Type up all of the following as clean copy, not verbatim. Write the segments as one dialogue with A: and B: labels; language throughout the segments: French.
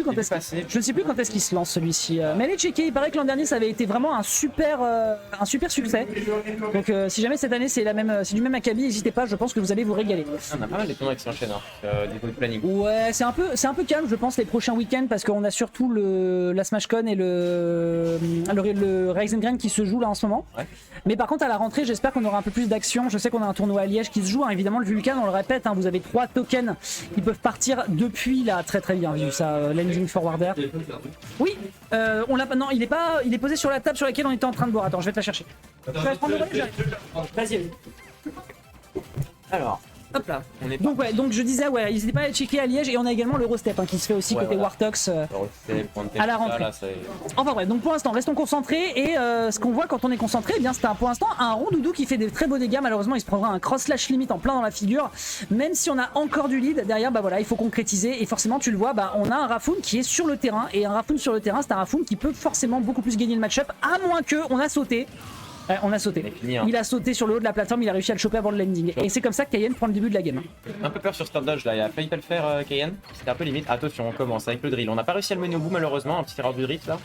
A: quand est-ce qu'il se lance celui-ci. Mais allez checker, il paraît que l'an dernier ça avait été vraiment un super succès. Donc si jamais cette année c'est du même acabit, n'hésitez pas, je pense que vous allez vous régaler.
B: On a pas mal de tournois qui s'enchaînent niveau de planning.
A: Ouais, c'est un peu calme je pense les prochains week-ends parce qu'on a surtout la SmashCon et le Rise and Grind qui se joue là en ce moment.
B: Ouais.
A: Mais par contre à la rentrée j'espère qu'on aura un peu plus d'action. Je sais qu'on a un tournoi à Liège qui se joue, hein. Évidemment le Vulcan on le répète, hein, vous avez 3 tokens qui peuvent partir depuis là, très bien vu ça, landing forwarder. Oui, on l'a pas, non il est posé sur la table sur laquelle on était en train de boire. Attends je vais te la chercher. Tu vas prendre le relais, j'arrive. Vas-y.
B: Alors,
A: hop là.
B: on est
A: Donc je disais ouais, n'hésitez pas à checker à Liège et on a également l'Eurostep qui se fait aussi côté
B: voilà.
A: Wartox à la rentrée. Enfin bref, donc pour l'instant restons concentrés et ce qu'on voit quand on est concentré, eh bien c'est pour l'instant un Rondoudou qui fait des très beaux dégâts. Malheureusement il se prendra un cross slash limite en plein dans la figure. Même si on a encore du lead derrière, bah voilà il faut concrétiser et forcément tu le vois, bah on a un Rafoon qui est sur le terrain et un Rafoon sur le terrain c'est un Rafoon qui peut forcément beaucoup plus gagner le match-up à moins que on a sauté. Ouais, on a sauté. Il a sauté sur le haut de la plateforme, il a réussi à le choper avant le landing. Et c'est comme ça que Cayenne prend le début de la game.
B: Un peu peur sur Star Dodge là, il a failli pas le faire Cayenne. C'était un peu limite. Attention, on commence avec le drill. On n'a pas réussi à le mener au bout malheureusement, un petit erreur du drill là.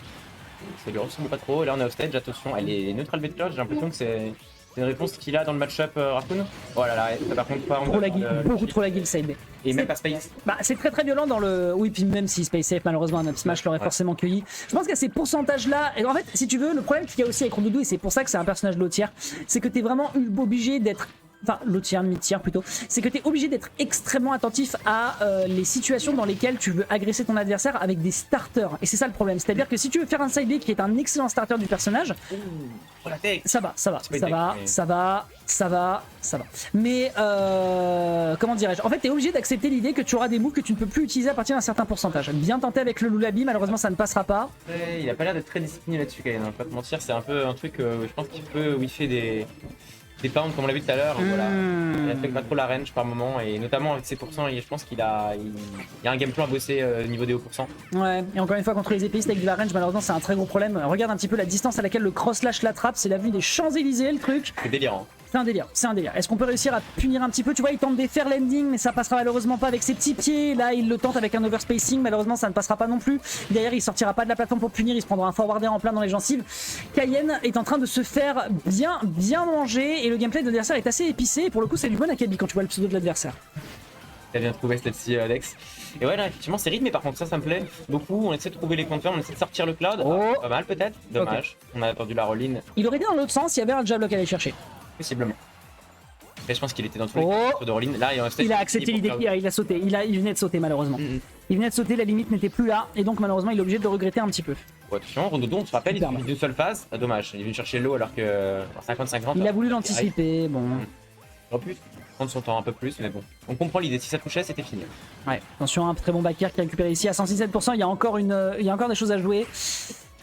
B: Ça lui ressemble pas trop. Là on est offstage, attention, elle est neutral B de Cloud, j'ai l'impression que c'est une réponse qu'il a dans le match-up Raccoon. Oh là là, par contre pas en
A: trop beaucoup trop lagué le side B.
B: Et même pas Space.
A: Bah c'est très violent dans le. Oui, puis même si Space Safe, malheureusement, un up smash l'aurait forcément cueilli. Je pense qu'à ces pourcentages-là, et en fait, si tu veux, le problème qu'il y a aussi avec Rondoudou, et c'est pour ça que c'est un personnage low tier, c'est que t'es vraiment obligé d'être. Enfin, low tier, mid tier plutôt, c'est que tu es obligé d'être extrêmement attentif à les situations dans lesquelles tu veux agresser ton adversaire avec des starters. Et c'est ça le problème. C'est-à-dire que si tu veux faire un side B qui est un excellent starter du personnage, ça va. Mais comment dirais-je? En fait, tu es obligé d'accepter l'idée que tu auras des moves que tu ne peux plus utiliser à partir d'un certain pourcentage. Bien tenté avec le Lulabi, malheureusement ça ne passera pas.
B: Ouais, il a pas l'air d'être très discipliné là-dessus, Kayen. Hein. Pas te mentir, c'est un peu un truc, je pense qu'il peut wiffer des pounds comme on l'a vu tout à l'heure. Voilà. Il affecte pas trop la range par moment et notamment avec ses pourcents, je pense qu'il y a un game plan à bosser au niveau des hauts pourcents.
A: Ouais, et encore une fois contre les épéistes avec de la range, malheureusement c'est un très gros problème. Regarde un petit peu la distance à laquelle le cross slash l'attrape, c'est l'avenue des Champs-Élysées le truc.
B: C'est délirant.
A: C'est un délire. Est-ce qu'on peut réussir à punir un petit peu? Tu vois, il tente des fair landing, mais ça passera malheureusement pas avec ses petits pieds. Là, il le tente avec un overspacing, malheureusement ça ne passera pas non plus. Derrière, il sortira pas de la plateforme pour punir, il se prendra un forwarder en plein dans les gencives. Cayenne est en train de se faire bien manger et le gameplay de l'adversaire est assez épicé. Et pour le coup, c'est du bon akabi quand tu vois le pseudo de l'adversaire.
B: T'as bien trouvé celle-ci, Alex. Et ouais, là, effectivement, c'est rythmé par contre, ça me plaît beaucoup. On essaie de trouver les compteurs, on essaie de sortir le cloud. Ah, pas mal peut-être, dommage. Okay. On a attendu la roll-in.
A: Il aurait été dans l'autre sens, il y avait un jab lock à aller chercher.
B: Possiblement. Mais je pense qu'il était dans tous les de roll-in. Là, il
A: a accepté l'idée, il a sauté. Il venait de sauter malheureusement. Il venait de sauter, la limite n'était plus là. Et donc malheureusement, il est obligé de le regretter un petit peu.
B: Ouais, attention, Rondoudou, on se rappelle, il est d'une seule phase. Ah, dommage, il est venu chercher l'eau alors que 50-50.
A: Il a voulu l'anticiper, bon.
B: En plus, prendre son temps un peu plus, mais bon. On comprend l'idée, si ça touchait, c'était fini.
A: Ouais, attention, un très bon backer qui a récupéré ici à 167%. Il y a encore des choses à jouer.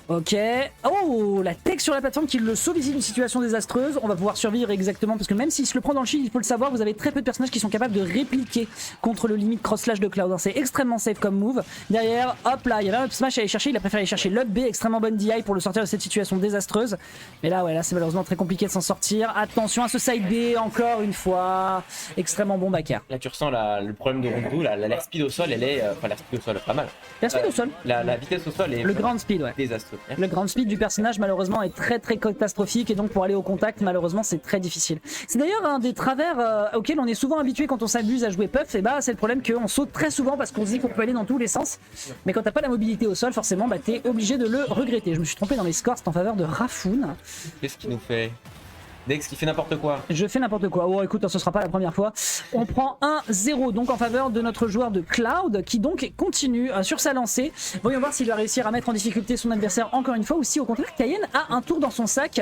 A: Ok. Oh, la tech sur la plateforme qui le sauve ici d'une situation désastreuse. On va pouvoir survivre exactement parce que même s'il se le prend dans le shield, il faut le savoir, vous avez très peu de personnages qui sont capables de répliquer contre le limite cross slash de Cloud. C'est extrêmement safe comme move. Derrière, hop là, il y avait un up smash à aller chercher. Il a préféré aller chercher l'up B, extrêmement bonne DI pour le sortir de cette situation désastreuse. Mais là, ouais, là c'est malheureusement très compliqué de s'en sortir. Attention à ce side B, encore une fois. Extrêmement bon backer.
B: Là, tu ressens le problème de Rondoudou, l'air speed au sol, elle est. Enfin, l'air speed au sol, pas mal.
A: L'air speed au sol.
B: La vitesse au sol est.
A: Le ground speed, ouais.
B: Désastreux.
A: Le ground speed du personnage malheureusement est très catastrophique et donc pour aller au contact malheureusement c'est très difficile. C'est d'ailleurs un des travers auxquels on est souvent habitué quand on s'abuse à jouer puff, et bah c'est le problème qu'on saute très souvent parce qu'on se dit qu'on peut aller dans tous les sens, mais quand t'as pas la mobilité au sol forcément bah t'es obligé de le regretter. Je me suis trompé dans mes scores, c'est en faveur de Rafoon.
B: Qu'est-ce qu'il nous fait? Dex qui fait n'importe quoi.
A: Je fais n'importe quoi. Oh écoute, ce sera pas la première fois. On prend 1-0 donc en faveur de notre joueur de Cloud qui donc continue sur sa lancée. Voyons voir s'il va réussir à mettre en difficulté son adversaire encore une fois ou si au contraire Cayenne a un tour dans son sac.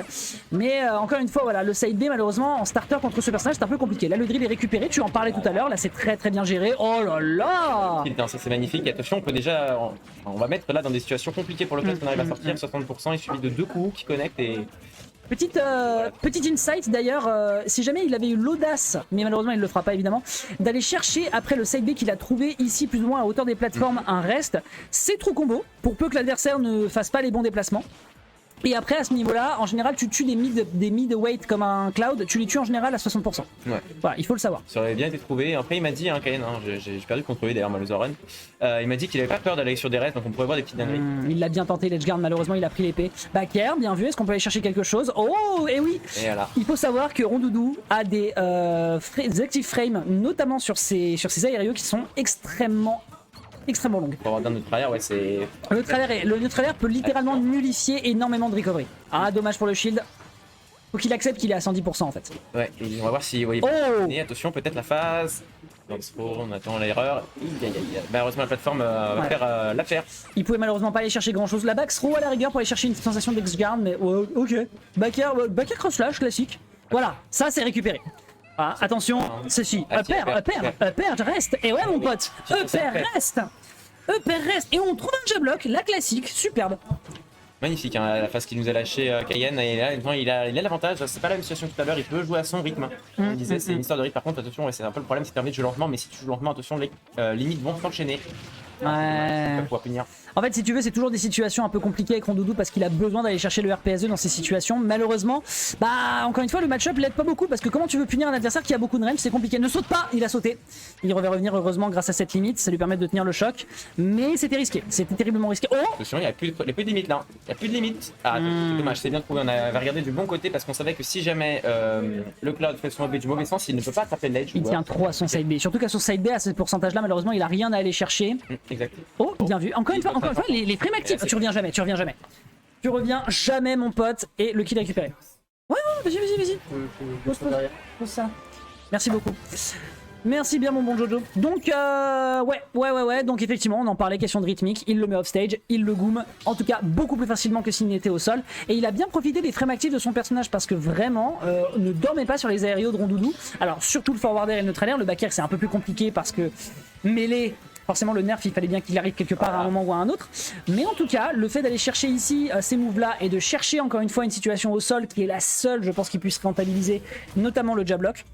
A: Mais encore une fois voilà, le side B malheureusement en starter contre ce personnage c'est un peu compliqué. Là le drill est récupéré, tu en parlais tout à l'heure, là c'est très bien géré. Oh là là.
B: Ça c'est magnifique. Attention, on peut déjà, on va mettre là dans des situations compliquées pour le class qu'on arrive à sortir. 60%, il suffit de 2 coups qui connectent et...
A: Petite insight d'ailleurs, si jamais il avait eu l'audace, mais malheureusement il le fera pas évidemment, d'aller chercher après le side B qu'il a trouvé ici plus ou moins à hauteur des plateformes un reste, c'est trop combo pour peu que l'adversaire ne fasse pas les bons déplacements. Et après à ce niveau-là, en général tu tues des mid-weight comme un Cloud, tu les tues en général à 60%.
B: Ouais.
A: Voilà, il faut le savoir.
B: Ça aurait bien été trouvé. Après, il m'a dit, hein, Kayen, hein, j'ai perdu contre lui d'ailleurs, Malheureusement Run. Il m'a dit qu'il avait pas peur d'aller sur des restes, donc on pourrait voir des petites dingueries.
A: Il l'a bien tenté, l'Edgeguard, malheureusement il a pris l'épée. Backer, bien vu, est-ce qu'on peut aller chercher quelque chose? Oh, et oui.
B: Et voilà.
A: Il faut savoir que Rondoudou a des active frames, notamment sur ses aériaux qui sont extrêmement longues.
B: Pour avoir d'un autre arrière, ouais, c'est.
A: Le neutralaire peut littéralement nullifier énormément de recovery. Ah, dommage pour le shield. Faut qu'il accepte qu'il est à 110% en fait.
B: Ouais, et on va voir si. Ouais, et attention, peut-être la phase. On attend l'erreur. Malheureusement, la plateforme va faire l'affaire.
A: Il pouvait malheureusement pas aller chercher grand chose. La back throw à la rigueur pour aller chercher une sensation d'X-Guard, mais ok. Backer cross slash classique. Voilà, ça c'est récupéré. Ah, attention, ceci. Upper reste. Et ouais, mon pote, Upper reste. Et on trouve un jab-block, la classique, superbe.
B: Magnifique, hein, la phase qu'il nous a lâché Kayen, et là il a l'avantage, c'est pas la même situation que tout à l'heure, il peut jouer à son rythme. On disait c'est une histoire de rythme, par contre attention, ouais, c'est un peu le problème, c'est permis de jouer lentement, mais si tu joues lentement, attention, les limites vont s'enchaîner.
A: Ouais.
B: Pour pouvoir punir.
A: En fait, si tu veux, c'est toujours des situations un peu compliquées avec Rondoudou parce qu'il a besoin d'aller chercher le RPSE dans ces situations. Malheureusement, bah encore une fois, le match-up l'aide pas beaucoup parce que comment tu veux punir un adversaire qui a beaucoup de range, c'est compliqué. Ne saute pas, il a sauté. Il va revenir heureusement grâce à cette limite, ça lui permet de tenir le choc. Mais c'était risqué, c'était terriblement risqué. Oh,
B: attention, il n'y a plus de limite là. Il n'y a plus de limite. Ah, c'est dommage, c'est bien trouvé. On avait regardé du bon côté parce qu'on savait que si jamais le Cloud fait son OB du mauvais sens, il ne peut pas attraper l'edge.
A: Il tient trop à son side B. Surtout qu'à son side B, à ce pourcentage-là, malheureusement, il a rien à aller chercher.
B: Exact.
A: Oh, bien vu. Encore une fois, les frames actifs. Tu reviens jamais. Tu reviens jamais, mon pote. Et le kill récupéré. Ouais, vas-y. Pose ça. Merci beaucoup. Merci bien mon bon Jojo. Donc ouais. Donc effectivement on en parlait, question de rythmique. Il le met off stage, il le goom. En tout cas beaucoup plus facilement que s'il n'était au sol. Et il a bien profité des frames actifs de son personnage parce que vraiment ne dormait pas sur les aériaux de Rondoudou. Alors surtout le forwarder et le neutralaire. Le backer c'est un peu plus compliqué parce que mêlé. Forcément le nerf il fallait bien qu'il arrive quelque part à un moment ou à un autre. Mais en tout cas le fait d'aller chercher ici ces moves là et de chercher encore une fois une situation au sol qui est la seule je pense qui puisse rentabiliser notamment le jab lock.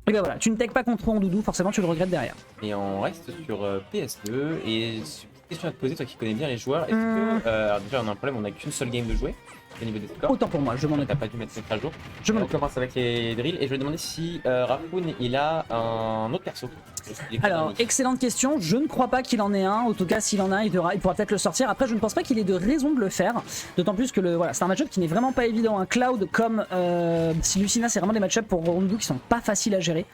A: Et ben voilà, tu ne tech pas contre Rondoudou, forcément tu le regrettes derrière.
B: Et on reste sur PS2 et petite question à te poser, toi qui connais bien les joueurs, est-ce que alors déjà on a un problème, on n'a qu'une seule game de jouer au niveau des scores.
A: Autant pour moi, je m'en occupe.
B: T'as pas dû mettre à jour.
A: On
B: commence avec les drills et je vais demander si Rafoun il a un autre perso.
A: Alors, excellente question. Je ne crois pas qu'il en ait un. En tout cas, s'il en a un, il pourra peut-être le sortir. Après, je ne pense pas qu'il ait de raison de le faire. D'autant plus que c'est un match-up qui n'est vraiment pas évident. Un Cloud comme si Lucina, c'est vraiment des match-up pour Rondoudou qui sont pas faciles à gérer.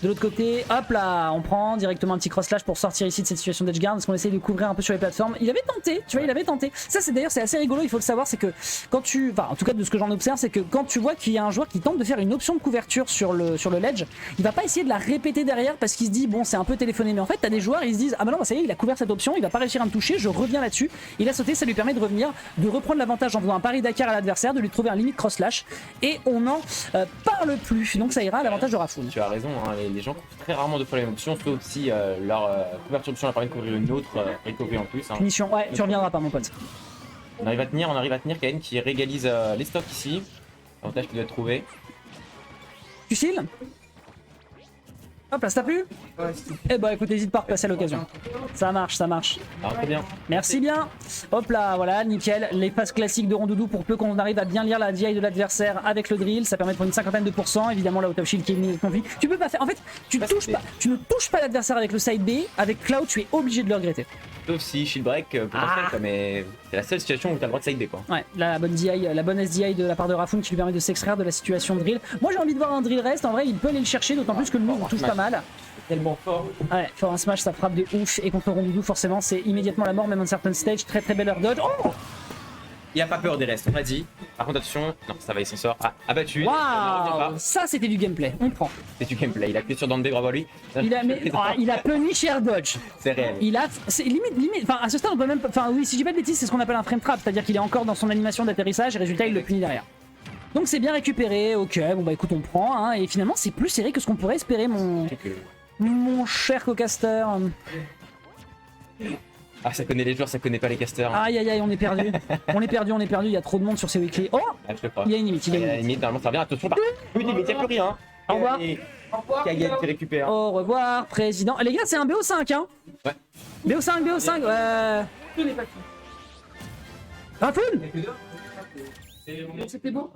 A: De l'autre côté, hop là, on prend directement un petit cross-slash pour sortir ici de cette situation d'edgeguard parce qu'on essaye de couvrir un peu sur les plateformes. Il avait tenté, tu vois, il avait tenté. Ça, c'est d'ailleurs, c'est assez rigolo. Il faut le savoir, c'est que quand en tout cas, de ce que j'en observe, c'est que quand tu vois qu'il y a un joueur qui tente de faire une option de couverture sur le ledge, il va pas essayer de la répéter derrière parce qu'il se dit, bon, c'est un peu téléphoné. Mais en fait, t'as des joueurs, ils se disent, ah bah non, bah ça y est, il a couvert cette option, il va pas réussir à me toucher, je reviens là-dessus. Il a sauté, ça lui permet de revenir, de reprendre l'avantage en faisant un pari Dakar à l'adversaire, de lui trouver un limite cross-slash, et on n'en parle plus. Donc ça ira à l'avantage de Rafoun.
B: Tu as raison, hein, les gens couvrent très rarement de fois les options, sauf si leur couverture d'option leur permet de couvrir une autre recovery en plus. Hein.
A: Punition, ouais, tu reviendras pas, mon pote.
B: On arrive à tenir, Kayen qui régalise les stocks ici. Avantage qui doit être trouvé.
A: Tu seal? Hop là, ça t'a plu?
C: Ouais,
A: eh bah écoute, n'hésite pas à repasser à l'occasion. Ça marche.
B: Ah, très bien.
A: Merci bien. Hop là, voilà, nickel. Les passes classiques de Rondoudou pour peu qu'on arrive à bien lire la DI de l'adversaire avec le drill. Ça permet de prendre une cinquantaine de pourcents. Évidemment, la out of shield qui est immédiatement vie. Tu peux pas faire. En fait, tu ne touches pas l'adversaire avec le side B. Avec Cloud, tu es obligé de le regretter.
B: Sauf si shield break potentiel, mais c'est la seule situation où tu as le droit de side B quoi.
A: Ouais, la bonne SDI de la part de Rafoun qui lui permet de s'extraire de la situation de drill. Moi j'ai envie de voir un drill rest, en vrai il peut aller le chercher, d'autant plus que le move touche pas mal.
B: Tellement fort.
A: Ouais, faire un smash ça frappe de ouf et contre Rondoudou forcément c'est immédiatement la mort même en certain stage, très belle air dodge. Oh,
B: il a pas peur des restes, on l'a dit. Par contre attention, non ça va il s'en sort. Ah, abattu.
A: Waouh, ça c'était du gameplay, on prend.
B: C'est du gameplay, il a appuyé sur Dante, bravo à lui.
A: Il a punish air dodge.
B: C'est réel.
A: C'est limite, enfin à ce stade on peut même, enfin oui si j'ai pas de bêtises c'est ce qu'on appelle un frame trap, c'est-à-dire qu'il est encore dans son animation d'atterrissage et résultat il le punit derrière. Donc c'est bien récupéré, ok, bon bah écoute on prend, hein, et finalement c'est plus serré que ce qu'on pourrait espérer mon cher co-caster.
B: Ah ça connaît les joueurs, ça connaît pas les casters.
A: Aïe aïe aïe, on est perdu. on est perdu, il y a trop de monde sur ces weekly. Oh, il y a une limite,
B: il y a une limite, normalement ça revient, attention par oui, mais il n'y a plus rien.
A: Au revoir.
B: Kayen qui récupère.
A: Au revoir, président. Les gars, c'est un BO5, hein.
B: Ouais.
A: BO5, Rafoun. C'était beau.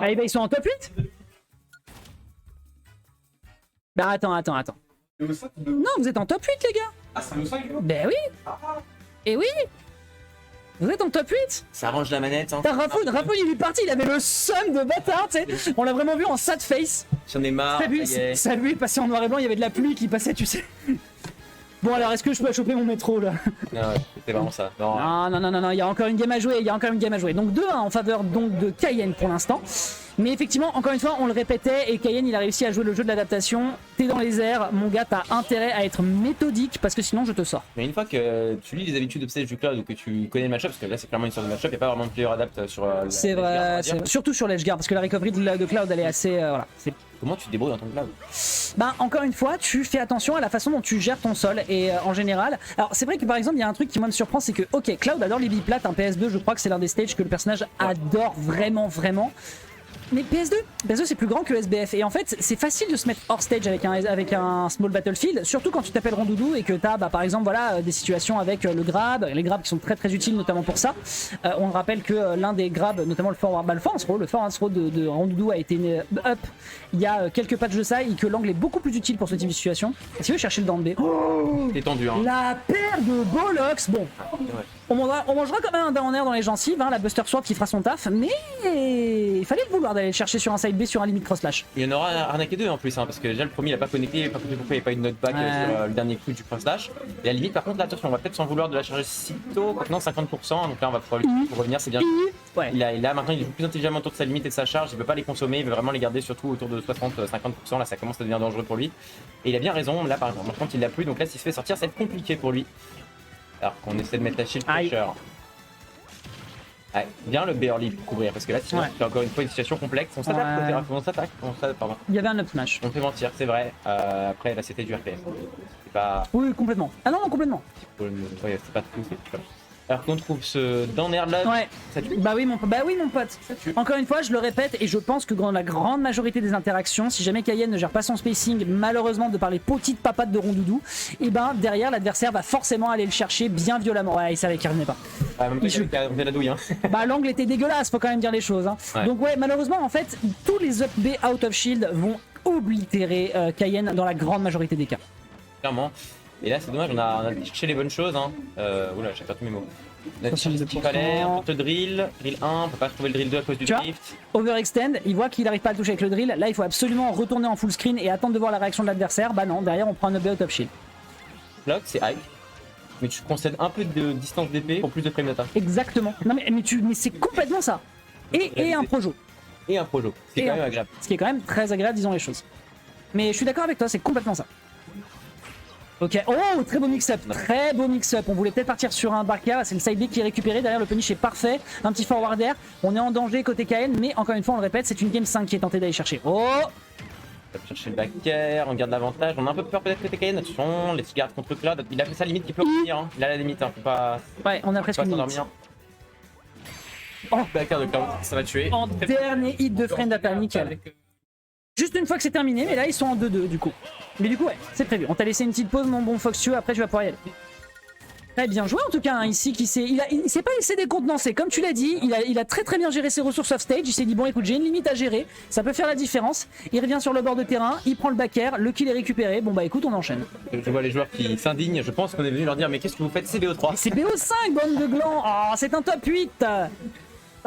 A: Allez, bah ils sont en top 8. Bah attends. Non, vous êtes en top 8 les gars.
C: Ah, c'est le 5
A: Ben oui. Et oui. Vous êtes en top 8.
B: Ça arrange la manette. Hein.
A: T'as Rafoun, il est parti, il avait le seum de bâtard, tu sais. On l'a vraiment vu en sad face.
B: J'en ai marre.
A: Ça lui est passé en noir et blanc, il y avait de la pluie qui passait, tu sais. Bon alors, est-ce que je peux choper mon métro là?
B: Non, c'était vraiment ça.
A: Non, il y a encore une game à jouer, Donc 2-1 en faveur donc de Cayenne pour l'instant. Mais effectivement, encore une fois, on le répétait et Cayenne il a réussi à jouer le jeu de l'adaptation. T'es dans les airs, mon gars, t'as intérêt à être méthodique parce que sinon je te sors.
B: Mais une fois que tu lis les habitudes de stage du cloud ou que tu connais le match-up, parce que là c'est clairement une sorte de match-up, il n'y a pas vraiment de player adapt sur
A: c'est vrai, surtout sur l'edgeguard parce que la recovery de cloud elle est assez. Voilà.
B: Comment tu te débrouilles dans ton cloud?
A: Ben, encore une fois, tu fais attention à la façon dont tu gères ton sol et en général. Alors, c'est vrai que par exemple, il y a un truc qui moi me surprend, c'est que, ok, Cloud adore les biplates, un PS2, je crois que c'est l'un des stages que le personnage adore vraiment. Mais PS2 c'est plus grand que SBF et en fait c'est facile de se mettre hors stage avec un small battlefield, surtout quand tu t'appelles Rondoudou et que t'as par exemple voilà des situations avec le grab, les grabs qui sont très utiles notamment pour ça. On rappelle que l'un des grabs, notamment le forward throw de Rondoudou a été up il y a quelques patchs de ça et que l'angle est beaucoup plus utile pour ce type de situation. Si tu veux chercher le down B,
B: t'es tendu hein.
A: La paire de Bollocks, bon. On mangera quand même un down air dans les gencives, hein, la Buster Sword qui fera son taf, mais il fallait le vouloir d'aller le chercher sur un side B sur un limit cross slash.
B: Il y en aura arnaqué deux en plus, hein, parce que déjà le premier il a pas connecté, pas compris pourquoi il n'y a pas une note back sur le dernier coup du cross slash. Et à la limite, par contre, là attention, on va peut-être s'en vouloir de la charger si tôt, maintenant 50%, donc là on va pouvoir revenir, c'est bien.
A: Ouais.
B: Là maintenant il est plus intelligemment autour de sa limite et de sa charge, il veut pas les consommer, il veut vraiment les garder surtout autour de 60-50%, là ça commence à devenir dangereux pour lui. Et il a bien raison, là par exemple, quand il l'a plus, donc là s'il se fait sortir, ça va être compliqué pour lui. Alors qu'on essaie de mettre la shield pressure. Ouais, bien le Bearly pour couvrir parce que là sinon c'est encore une fois une situation complexe. On s'attaque, pardon.
A: Il y avait un up smash.
B: On fait mentir, c'est vrai. Après là c'était du RPS. C'est pas.
A: Oui, complètement. Ah non, complètement.
B: Ouais, c'est pas tout. Alors qu'on trouve ce down air là.
A: Ouais. Bah oui mon pote. Encore une fois, je le répète et je pense que dans la grande majorité des interactions, si jamais Cayenne ne gère pas son spacing, malheureusement de par les petites papates de Rondoudou, et ben derrière l'adversaire va forcément aller le chercher bien violemment. Ouais, il savait qu'il revenait pas.
B: Même pas la douille hein.
A: Bah l'angle était dégueulasse, faut quand même dire les choses. Hein. Ouais. Donc ouais, malheureusement en fait, tous les up B out of shield vont oblitérer Cayenne dans la grande majorité des cas.
B: Clairement. Et là c'est dommage, on a cherché les bonnes choses hein. Oula, j'ai perdu mes mots. On a cherché le petit palais, un peu de drill 1, on peut pas trouver le drill 2 à cause du drift.
A: Overextend, il voit qu'il arrive pas à le toucher avec le drill, là il faut absolument retourner en full screen et attendre de voir la réaction de l'adversaire. Bah non, derrière on prend un up B out of shield.
B: Block c'est high, mais tu concèdes un peu de distance d'épée pour plus de frame d'attaque.
A: Exactement, non mais c'est complètement ça. Et un projo.
B: Et un projo, ce qui est quand même agréable.
A: Ce qui est quand même très agréable, disons les choses. Mais je suis d'accord avec toi, c'est complètement ça. Ok, oh très beau mix-up, on voulait peut-être partir sur un Barca, c'est le side B qui est récupéré, derrière le punish est parfait, un petit forward air, on est en danger côté KN, mais encore une fois on le répète, c'est une game 5 qui est tentée d'aller chercher. Oh,
B: on va chercher le back air, on garde l'avantage, on a un peu peur peut-être côté KN, attention, les gardes contre le cloud, il a fait sa limite qui peut revenir, hein. Il a la limite, hein. Faut pas...
A: Ouais, on a presque une limite.
B: Oh, back air de cloud, ça va tuer.
A: En dernier hit de friend d'attaque, nickel. Juste une fois que c'est terminé, mais là ils sont en 2-2 du coup. Mais du coup ouais, c'est prévu. On t'a laissé une petite pause mon bon Foxio, après tu vas pouvoir y aller. Très bien joué en tout cas hein, ici, il s'est pas laissé décontenancer, comme tu l'as dit, il a très bien géré ses ressources off stage, il s'est dit bon écoute j'ai une limite à gérer, ça peut faire la différence, il revient sur le bord de terrain, il prend le back air, le kill est récupéré, bon bah écoute on enchaîne.
B: Je vois les joueurs qui s'indignent, je pense qu'on est venu leur dire mais qu'est-ce que vous faites, c'est BO3.
A: C'est BO5 bande de glands, oh, c'est un top 8.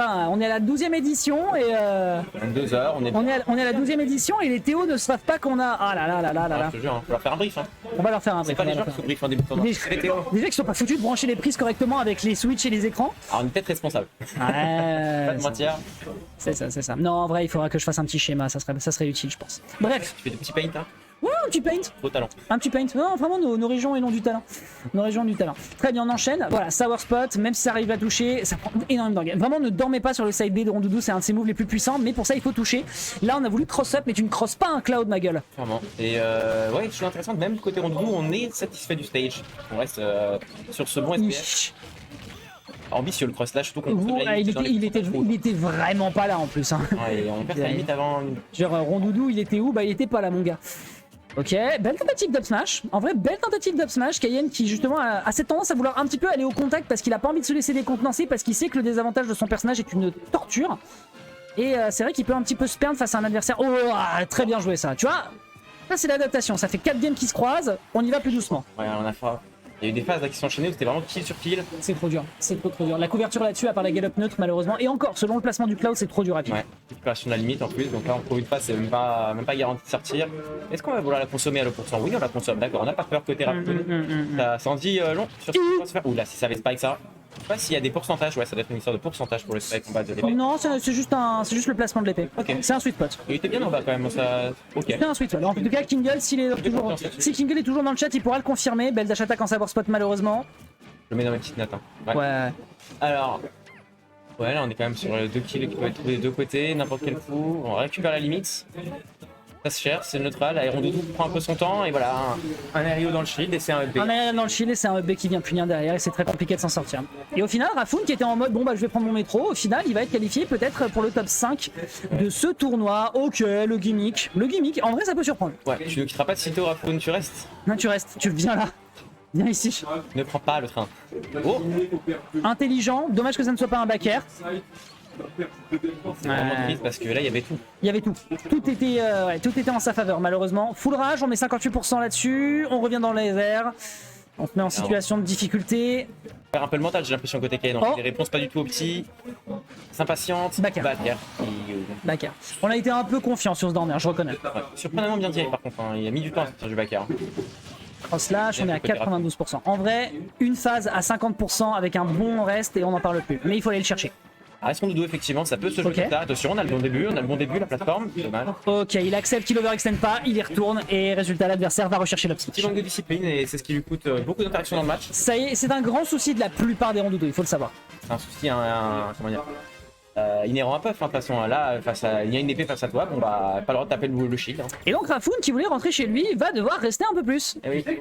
A: Enfin, on est à la 12e édition et
B: 2 heures, on est
A: à la 12e édition et les Théo ne savent pas qu'on a. Ah là là là là là.
B: Je te jure, on va leur faire un brief. Hein.
A: On va leur faire un brief.
B: C'est pas les gens qui se briefent en début de tournoi.
A: Déjà qu'ils sont pas foutus de brancher les prises correctement avec les switches et les écrans.
B: Alors on est peut-être responsable.
A: Ouais.
B: Pas de mentir.
A: C'est ça. Non, en vrai, il faudra que je fasse un petit schéma, ça serait utile, je pense. Bref.
B: Tu fais des petits paints hein.
A: Ouais, un petit paint.
B: Au talent.
A: Un petit paint. Non, vraiment, nos régions et non du talent. Nos régions du talent. Très bien, on enchaîne. Voilà, Sour Spot, même si ça arrive à toucher, ça prend énormément d'organes. Vraiment, ne dormez pas sur le side B de Rondoudou, c'est un de ses moves les plus puissants, mais pour ça, il faut toucher. Là, on a voulu cross-up, mais tu ne crosses pas un cloud, ma gueule.
B: Vraiment. Et ouais, chose intéressante, même côté Rondoudou, on est satisfait du stage. On reste sur ce bon SPF. Ambitieux le cross slash, surtout qu'on
A: il était vraiment pas là en plus. Hein.
B: Ouais, et on perd sa limite avant.
A: Genre, Rondoudou, il était où? Bah, il était pas là, mon gars. Ok, belle tentative d'up smash. En vrai, belle tentative d'up smash. Cayenne qui justement a cette tendance à vouloir un petit peu aller au contact parce qu'il a pas envie de se laisser décontenancer, parce qu'il sait que le désavantage de son personnage est une torture. Et c'est vrai qu'il peut un petit peu se perdre face à un adversaire. Oh, très bien joué ça. Tu vois, ça c'est l'adaptation. Ça fait 4 games qui se croisent. On y va plus doucement.
B: Ouais, on a fait... Il y a eu des phases là qui s'enchaînaient où c'était vraiment kill sur kill.
A: C'est trop dur. C'est trop dur. La couverture là-dessus, à part la gallop neutre malheureusement. Et encore, selon le placement du cloud, c'est trop dur à piquer.
B: Ouais, récupération de la limite en plus. Donc là, encore une fois, c'est même pas garanti de sortir. Est-ce qu'on va vouloir la consommer à l'opportun? Oui, on la consomme. D'accord, on n'a pas peur côté Raccoon. Ça en dit long sur ce qu'on va se faire. Ouh là, si ça avait spike ça. Je sais pas s'il y a des pourcentages, ouais, ça doit être une histoire de pourcentage pour le spike combat de l'épée.
A: Non, c'est juste le placement de l'épée.
B: Ok.
A: C'est un sweet spot.
B: Il était bien en bas quand même, ça. Ok.
A: C'est un sweet spot. En tout cas, Kingle, si Kingle est toujours dans le chat, il pourra le confirmer. Belle dash attack en savoir spot malheureusement.
B: Je le mets dans ma petite note. Hein.
A: Ouais.
B: Alors. Ouais, là on est quand même sur 2 kills qui peuvent être trouvés des deux côtés, n'importe quel coup. On récupère la limite. Ça se cherche, c'est le neutral. Aéron Doudou prend un peu son temps et voilà, un aério dans le shield et c'est un EB.
A: Un aérien dans le shield et c'est un EB qui vient punir derrière et c'est très compliqué de s'en sortir. Et au final, Raffoun qui était en mode bon bah je vais prendre mon métro, au final il va être qualifié peut-être pour le top 5 de ce tournoi. Ok, le gimmick. Le gimmick, en vrai ça peut surprendre.
B: Ouais, tu ne quitteras pas de sitôt Raffoun, tu restes.
A: Non, tu restes, tu viens là. Viens ici.
B: Ne prends pas le train. Oh,
A: Intelligent, dommage que ça ne soit pas un back air.
B: c'est vraiment triste parce que là il y avait tout.
A: Il y avait tout. Tout était en sa faveur malheureusement. Full rage, on met 58% là-dessus. On revient dans les airs. On se met en situation de difficulté.
B: Faire un peu le mental, j'ai l'impression côté Kayen.
A: Oh.
B: Des réponses pas du tout aux petits. S'impatiente.
A: Backer. Backer. On a été un peu confiant sur ce dormer, je reconnais.
B: Ouais, surprenamment bien tiré par contre, hein. Il a mis du temps à sortir du backer.
A: Cross slash, on est à 92%. En vrai, une phase à 50% avec un bon reste et on n'en parle plus. Mais il faut aller le chercher.
B: Aéron Doudou, effectivement, ça peut se jouer comme ça. Attention, on a le bon début, la plateforme. Dommage.
A: Ok, il accepte qu'il overextend pas, il y retourne et résultat, l'adversaire va rechercher l'upswitch.
B: Petit manque de discipline et c'est ce qui lui coûte beaucoup d'interactions dans le match.
A: Ça y est, c'est un grand souci de la plupart des rondoudous, il faut le savoir.
B: C'est un souci, comment dire, inhérent à Puff, hein, de toute façon. Là, il y a une épée face à toi, bon bah, pas le droit de taper le shield. Hein.
A: Et donc Raffoun, qui voulait rentrer chez lui, va devoir rester un peu plus.
B: Et oui.